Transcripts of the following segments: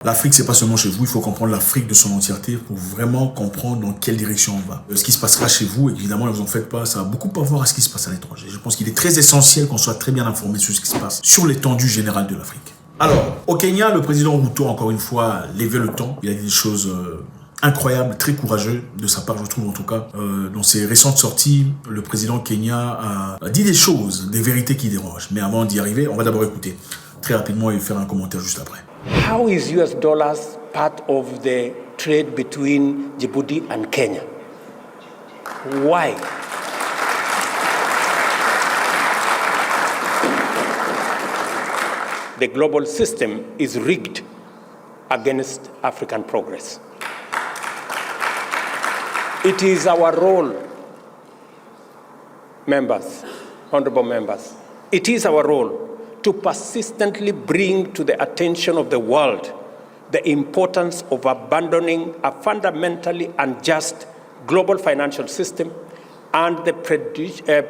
L'Afrique, c'est pas seulement chez vous, il faut comprendre l'Afrique de son entièreté pour vraiment comprendre dans quelle direction on va. Ce qui se passera chez vous, évidemment, ne vous en faites pas, ça va beaucoup à voir à ce qui se passe à l'étranger. Je pense qu'il est très essentiel qu'on soit très bien informé sur ce qui se passe sur l'étendue générale de l'Afrique. Alors, au Kenya, le président Ruto, encore une fois, a levé le temps. Il a dit des choses incroyables, très courageuses de sa part, je trouve en tout cas. Dans ses récentes sorties, le président Kenya a dit des choses, des vérités qui dérangent. Mais avant d'y arriver, on va d'abord écouter très rapidement et faire un commentaire juste après. How is US dollars part of the trade between Djibouti and Kenya? Why? The global system is rigged against African progress. It is our role, members, honorable members, it is our role to persistently bring to the attention of the world the importance of abandoning a fundamentally unjust global financial system and the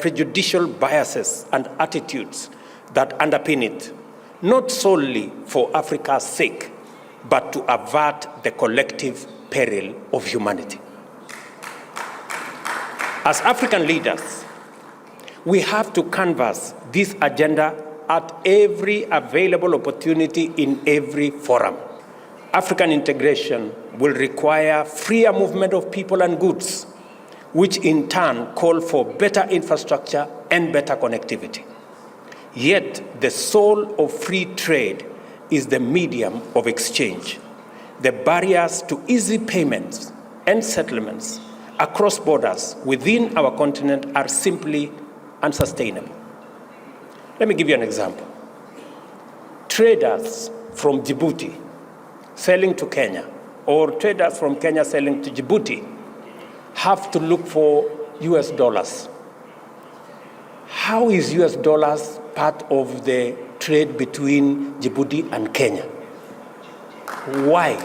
prejudicial biases and attitudes that underpin it, not solely for Africa's sake, but to avert the collective peril of humanity. As African leaders, we have to canvass this agenda at every available opportunity in every forum. African integration will require freer movement of people and goods, which in turn call for better infrastructure and better connectivity. Yet the soul of free trade is the medium of exchange. The barriers to easy payments and settlements across borders within our continent are simply unsustainable. Let me give you an example. Traders from Djibouti selling to Kenya, or traders from Kenya selling to Djibouti, have to look for US dollars. How is US dollars part of the trade between Djibouti and Kenya? Why?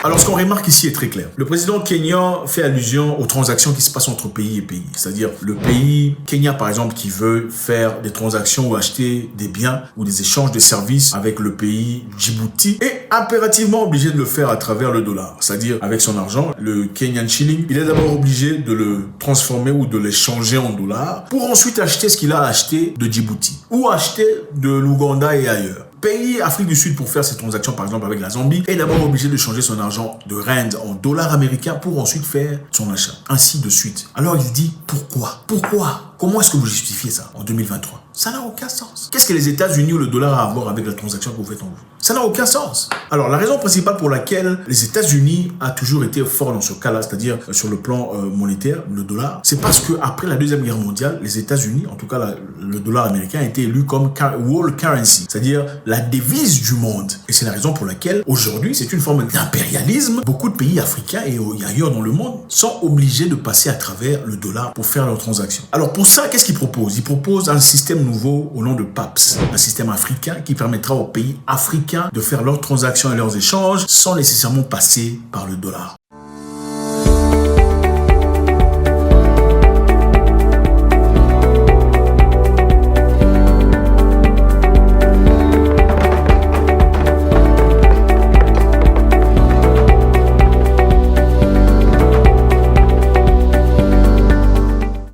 Alors, ce qu'on remarque ici est très clair. Le président kenyan fait allusion aux transactions qui se passent entre pays et pays. C'est-à-dire, le pays Kenya, par exemple, qui veut faire des transactions ou acheter des biens ou des échanges de services avec le pays Djibouti est impérativement obligé de le faire à travers le dollar. C'est-à-dire, avec son argent, le Kenyan shilling, il est d'abord obligé de le transformer ou de l'échanger en dollars pour ensuite acheter ce qu'il a acheté de Djibouti ou acheter de l'Ouganda et ailleurs. Pays Afrique du Sud pour faire ces transactions, par exemple avec la Zambie, est d'abord obligé de changer son argent de rand en dollars américains pour ensuite faire son achat. Ainsi de suite. Alors il dit pourquoi? Comment est-ce que vous justifiez ça en 2023? Ça n'a aucun sens. Qu'est-ce que les États-Unis ou le dollar a à voir avec la transaction que vous faites en vous? Ça n'a aucun sens. Alors, la raison principale pour laquelle les États-Unis a toujours été fort dans ce cas-là, c'est-à-dire sur le plan monétaire, le dollar, c'est parce que après la Deuxième Guerre mondiale, les États-Unis, en tout cas le dollar américain, a été élu comme world currency, c'est-à-dire la devise du monde. Et c'est la raison pour laquelle aujourd'hui, c'est une forme d'impérialisme. Beaucoup de pays africains et ailleurs dans le monde sont obligés de passer à travers le dollar pour faire leurs transactions. Alors pour ça, qu'est-ce qu'ils proposent? Ils proposent un système nouveau au nom de PAPS, un système africain qui permettra aux pays africains de faire leurs transactions et leurs échanges sans nécessairement passer par le dollar.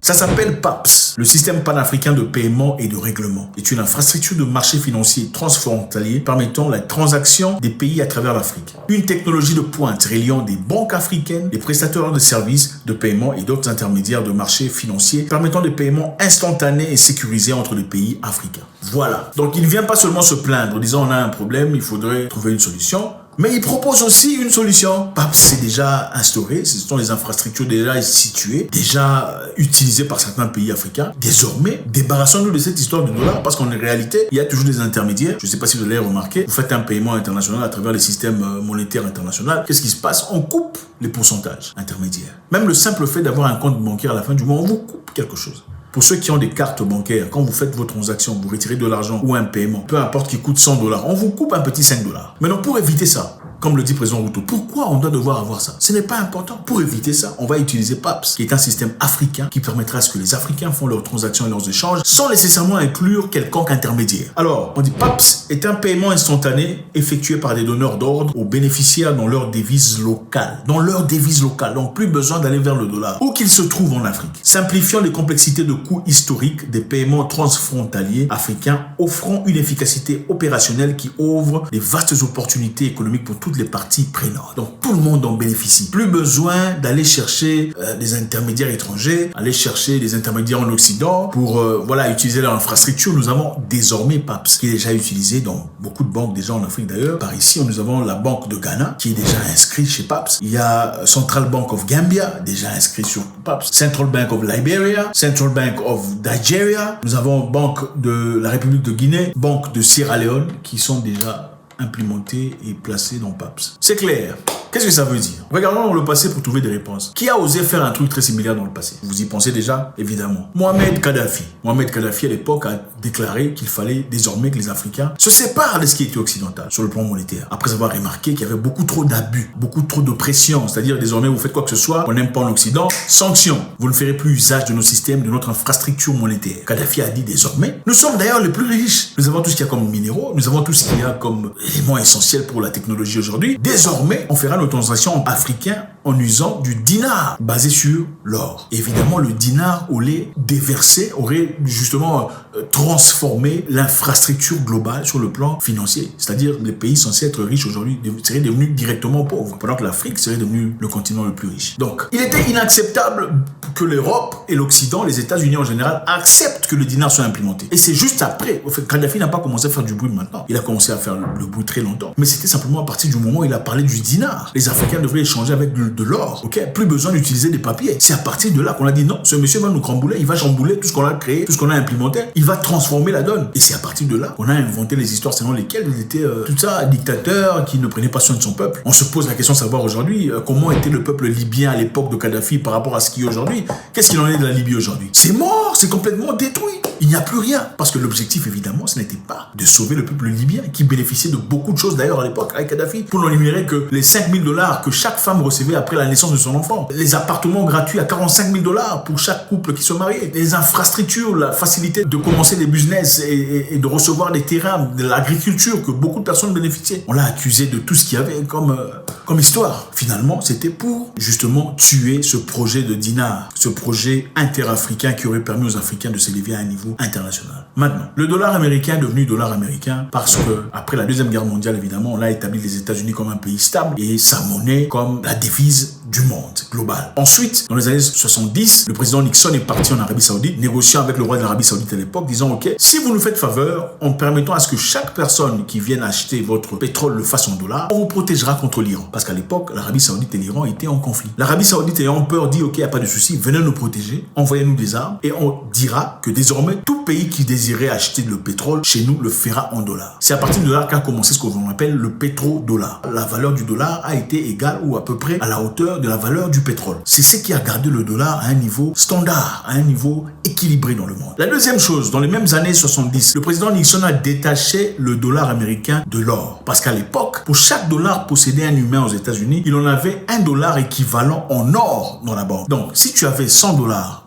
Ça s'appelle PAPS, le système panafricain de paiement et de règlement. C'est une infrastructure de marché financier transfrontalier permettant la transaction des pays à travers l'Afrique. Une technologie de pointe reliant des banques africaines, des prestataires de services de paiement et d'autres intermédiaires de marché financier permettant des paiements instantanés et sécurisés entre les pays africains. Voilà. Donc il ne vient pas seulement se plaindre en disant on a un problème, il faudrait trouver une solution. Mais il propose aussi une solution. PAPS, c'est déjà instauré, ce sont des infrastructures déjà situées, déjà utilisées par certains pays africains. Désormais, débarrassons-nous de cette histoire de dollar parce qu'en réalité, il y a toujours des intermédiaires. Je ne sais pas si vous l'avez remarqué, vous faites un paiement international à travers les systèmes monétaires internationaux. Qu'est-ce qui se passe? On coupe les pourcentages intermédiaires. Même le simple fait d'avoir un compte bancaire à la fin du mois, on vous coupe quelque chose. Pour ceux qui ont des cartes bancaires, quand vous faites vos transactions, vous retirez de l'argent ou un paiement, peu importe qui coûte $100, on vous coupe un petit $5. Maintenant, pour éviter ça, comme le dit le président Ruto. Pourquoi on doit devoir avoir ça? Ce n'est pas important. Pour éviter ça, on va utiliser PAPS, qui est un système africain qui permettra à ce que les Africains font leurs transactions et leurs échanges sans nécessairement inclure quelconque intermédiaire. Alors, on dit PAPS est un paiement instantané effectué par des donneurs d'ordre aux bénéficiaires dans leur devise locale. Donc, plus besoin d'aller vers le dollar, où qu'il se trouve en Afrique. Simplifiant les complexités de coûts historiques des paiements transfrontaliers africains, offrant une efficacité opérationnelle qui ouvre des vastes opportunités économiques pour toutes les parties prenantes. Donc, tout le monde en bénéficie. Plus besoin d'aller chercher des intermédiaires étrangers, aller chercher des intermédiaires en Occident pour utiliser leur infrastructure. Nous avons désormais PAPS, qui est déjà utilisé dans beaucoup de banques déjà en Afrique d'ailleurs. Par ici, nous avons la Banque de Ghana, qui est déjà inscrite chez PAPS. Il y a Central Bank of Gambia, déjà inscrit sur PAPS. Central Bank of Liberia, Central Bank of Nigeria. Nous avons Banque de la République de Guinée, Banque de Sierra Leone, qui sont déjà implémentés et placés dans PAPS. C'est clair. Qu'est-ce que ça veut dire? Regardons dans le passé pour trouver des réponses. Qui a osé faire un truc très similaire dans le passé? Vous y pensez déjà? Évidemment. Mohamed Kadhafi. Mohamed Kadhafi, à l'époque, a déclaré qu'il fallait désormais que les Africains se séparent de ce qui était occidental sur le plan monétaire. Après avoir remarqué qu'il y avait beaucoup trop d'abus, beaucoup trop de pression. C'est-à-dire, désormais, vous faites quoi que ce soit, on n'aime pas en Occident, sanctions. Vous ne ferez plus usage de nos systèmes, de notre infrastructure monétaire. Kadhafi a dit désormais, nous sommes d'ailleurs les plus riches. Nous avons tout ce qu'il y a comme minéraux, nous avons tout ce qu'il y a comme éléments essentiels pour la technologie aujourd'hui. Désormais, on fera nos transactions africaines en usant du dinar basé sur l'or. Évidemment, le dinar aurait déversé, aurait justement transformé l'infrastructure globale sur le plan financier. C'est-à-dire les pays censés être riches aujourd'hui seraient devenus directement pauvres, pendant que l'Afrique serait devenue le continent le plus riche. Donc, il était inacceptable que l'Europe et l'Occident, les États-Unis en général, acceptent que le dinar soit implémenté. Et c'est juste après. En fait, Kadhafi n'a pas commencé à faire du bruit maintenant. Il a commencé à faire le bruit très longtemps. Mais c'était simplement à partir du moment où il a parlé du dinar. Les Africains devraient échanger avec de l'or. Ok, plus besoin d'utiliser des papiers. C'est à partir de là qu'on a dit non, ce monsieur va nous crambouler, il va chambouler tout ce qu'on a créé, tout ce qu'on a implémenté, il va transformer la donne. Et c'est à partir de là qu'on a inventé les histoires selon lesquelles il était tout ça, dictateur qui ne prenait pas soin de son peuple. On se pose la question de savoir aujourd'hui comment était le peuple libyen à l'époque de Kadhafi par rapport à ce qui est aujourd'hui. Qu'est-ce qu'il en est de la Libye aujourd'hui? C'est mort, c'est complètement détruit. Il n'y a plus rien. Parce que l'objectif, évidemment, ce n'était pas de sauver le peuple libyen qui bénéficiait de beaucoup de choses d'ailleurs à l'époque avec Kadhafi. Pour n'énumérer que les $5 000 que chaque femme recevait après la naissance de son enfant. Les appartements gratuits à $45 000 pour chaque couple qui se mariait. Les infrastructures, la facilité de commencer des business et de recevoir des terrains, de l'agriculture que beaucoup de personnes bénéficiaient. On l'a accusé de tout ce qu'il y avait comme histoire. Finalement, c'était pour justement tuer ce projet de dinar, ce projet interafricain qui aurait permis aux Africains de s'élever à un niveau international. Maintenant, le dollar américain est devenu dollar américain parce que après la Deuxième Guerre mondiale, évidemment, on a établi les États-Unis comme un pays stable et sa monnaie comme la devise du monde global. Ensuite, dans les années 70, le président Nixon est parti en Arabie Saoudite, négociant avec le roi de l'Arabie Saoudite à l'époque, disant ok, si vous nous faites faveur, en permettant à ce que chaque personne qui vienne acheter votre pétrole le fasse en dollars, on vous protégera contre l'Iran. Parce qu'à l'époque, l'Arabie Saoudite et l'Iran étaient en conflit. L'Arabie Saoudite ayant peur dit ok, il n'y a pas de souci, venez nous protéger, envoyez-nous des armes et on dira que désormais tout pays qui désirait acheter le pétrole chez nous le fera en dollars. C'est à partir de là qu'a commencé ce qu'on appelle le pétrodollar. La valeur du dollar a été égale ou à peu près à la hauteur de la valeur du pétrole. C'est ce qui a gardé le dollar à un niveau standard, à un niveau équilibré dans le monde. La deuxième chose, dans les mêmes années 70, le président Nixon a détaché le dollar américain de l'or. Parce qu'à l'époque, pour chaque dollar possédé un humain aux États-Unis, il en avait $1 équivalent en or dans la banque. Donc, si tu avais $100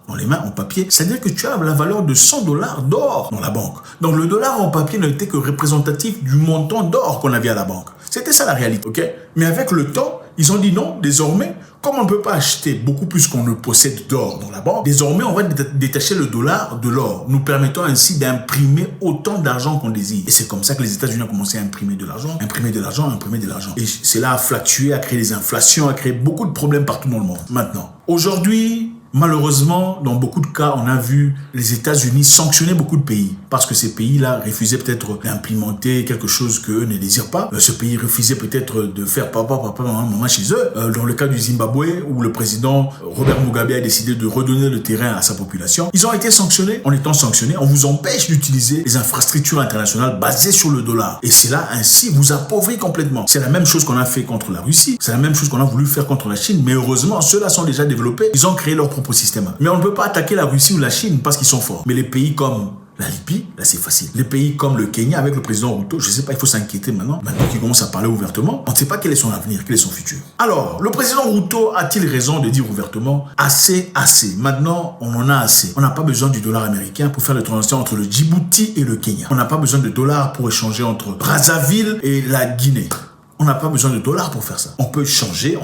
dans les mains en papier, c'est-à-dire que tu as la valeur de $100 d'or dans la banque. Donc, le dollar en papier n'était que représentatif du montant d'or qu'on avait à la banque. C'était ça la réalité, ok? Mais avec le temps, ils ont dit non, désormais, comme on ne peut pas acheter beaucoup plus qu'on ne possède d'or dans la banque, désormais, on va détacher le dollar de l'or, nous permettant ainsi d'imprimer autant d'argent qu'on désire. Et c'est comme ça que les États-Unis ont commencé à imprimer de l'argent, imprimer de l'argent, imprimer de l'argent. Et cela a fluctué, a créé des inflations, a créé beaucoup de problèmes partout dans le monde. Maintenant, aujourd'hui, malheureusement, dans beaucoup de cas, on a vu les États-Unis sanctionner beaucoup de pays parce que ces pays-là refusaient peut-être d'implémenter quelque chose qu'eux ne désirent pas. Ce pays refusait peut-être de faire papa, maman chez eux. Dans le cas du Zimbabwe, où le président Robert Mugabe a décidé de redonner le terrain à sa population, ils ont été sanctionnés. En étant sanctionnés, on vous empêche d'utiliser les infrastructures internationales basées sur le dollar. Et cela, ainsi, vous appauvrit complètement. C'est la même chose qu'on a fait contre la Russie. C'est la même chose qu'on a voulu faire contre la Chine. Mais heureusement, ceux-là sont déjà développés. Ils ont créé leur propre système. Mais on ne peut pas attaquer la Russie ou la Chine parce qu'ils sont forts. Mais les pays comme La Libye, là c'est facile. Les pays comme le Kenya avec le président Ruto, je sais pas, il faut s'inquiéter maintenant qu'il commence à parler ouvertement, on ne sait pas quel est son avenir, quel est son futur. Alors, le président Ruto a-t-il raison de dire ouvertement assez, assez? Maintenant, on en a assez. On n'a pas besoin du dollar américain pour faire les transactions entre le Djibouti et le Kenya. On n'a pas besoin de dollars pour échanger entre Brazzaville et la Guinée. On n'a pas besoin de dollars pour faire ça. On peut changer,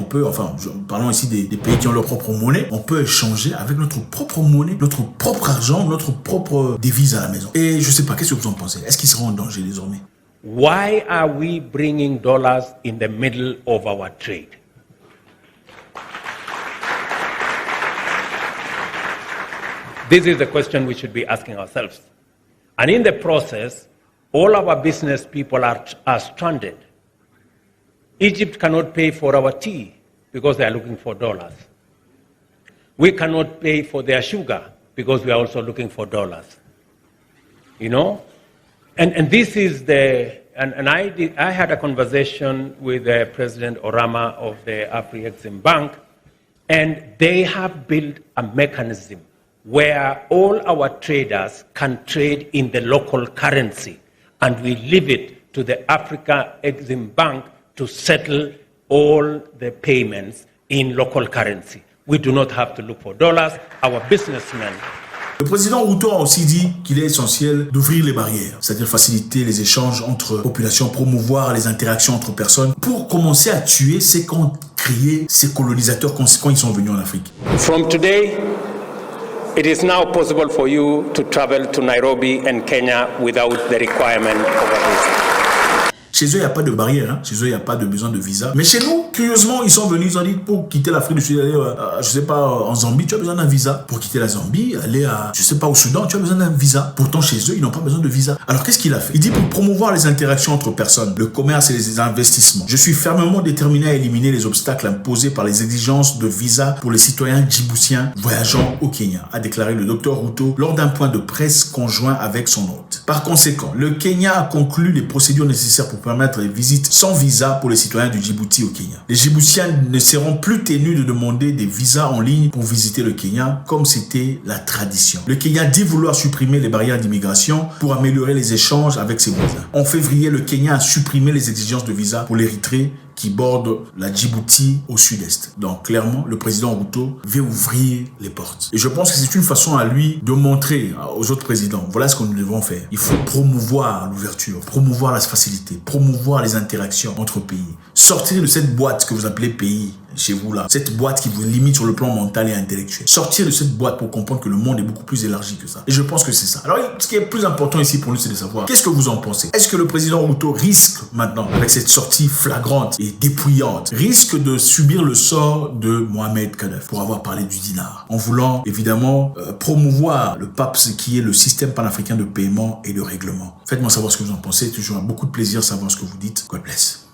parlons ici des pays qui ont leur propre monnaie, on peut échanger avec notre propre monnaie, notre propre argent, notre propre devise à la maison. Et je sais pas, qu'est-ce que vous en pensez? Est-ce qu'ils seront en danger désormais? Why are we bringing dollars in the middle of our trade? This is the question we should be asking ourselves. And in the process, all our business people are stranded. Egypt cannot pay for our tea because they are looking for dollars. We cannot pay for their sugar because we are also looking for dollars. You know? And this is I had a conversation with President Orama of the Afri-Exim Bank, and they have built a mechanism where all our traders can trade in the local currency, and we leave it to the Africa-Exim Bank to settle all the payments in local currency. We do not have to look for dollars. Our businessmen. Le président Ruto a aussi dit qu'il est essentiel d'ouvrir les barrières, c'est-à-dire faciliter les échanges entre populations, promouvoir les interactions entre personnes pour commencer à tuer ces qu'ont créé ces colonisateurs quand ils sont venus en Afrique. From today, it is now possible for you to travel to Nairobi and Kenya without the requirement of a visa. Chez eux, il n'y a pas de barrière, hein. Chez eux, il n'y a pas de besoin de visa. Mais chez nous, curieusement, ils sont venus, ils ont dit, pour quitter l'Afrique du Sud, aller, je sais pas, en Zambie, tu as besoin d'un visa. Pour quitter la Zambie, aller à, je sais pas, au Soudan, tu as besoin d'un visa. Pourtant, chez eux, ils n'ont pas besoin de visa. Alors, qu'est-ce qu'il a fait? Il dit, pour promouvoir les interactions entre personnes, le commerce et les investissements, je suis fermement déterminé à éliminer les obstacles imposés par les exigences de visa pour les citoyens djiboutiens voyageant au Kenya, a déclaré le Dr Ruto lors d'un point de presse conjoint avec son hôte. Par conséquent, le Kenya a conclu les procédures nécessaires pour permettre les visites sans visa pour les citoyens du Djibouti au Kenya. Les Djiboutiens ne seront plus tenus de demander des visas en ligne pour visiter le Kenya, comme c'était la tradition. Le Kenya dit vouloir supprimer les barrières d'immigration pour améliorer les échanges avec ses voisins. En février, le Kenya a supprimé les exigences de visa pour l'Érythrée qui borde la Djibouti au sud-est. Donc clairement, le président Ruto veut ouvrir les portes. Et je pense que c'est une façon à lui de montrer aux autres présidents, voilà ce que nous devons faire. Il faut promouvoir l'ouverture, promouvoir la facilité, promouvoir les interactions entre pays. Sortir de cette boîte que vous appelez pays chez vous là, cette boîte qui vous limite sur le plan mental et intellectuel. Sortir de cette boîte pour comprendre que le monde est beaucoup plus élargi que ça. Et je pense que c'est ça. Alors, ce qui est plus important ici pour nous, c'est de savoir, qu'est-ce que vous en pensez? Est-ce que le président Ruto risque maintenant, avec cette sortie flagrante et dépouillante, risque de subir le sort de Mohamed Kadhafi pour avoir parlé du dinar, en voulant évidemment promouvoir le PAPS qui est le système panafricain de paiement et de règlement? Faites-moi savoir ce que vous en pensez. Toujours un beaucoup de plaisir de savoir ce que vous dites. God bless.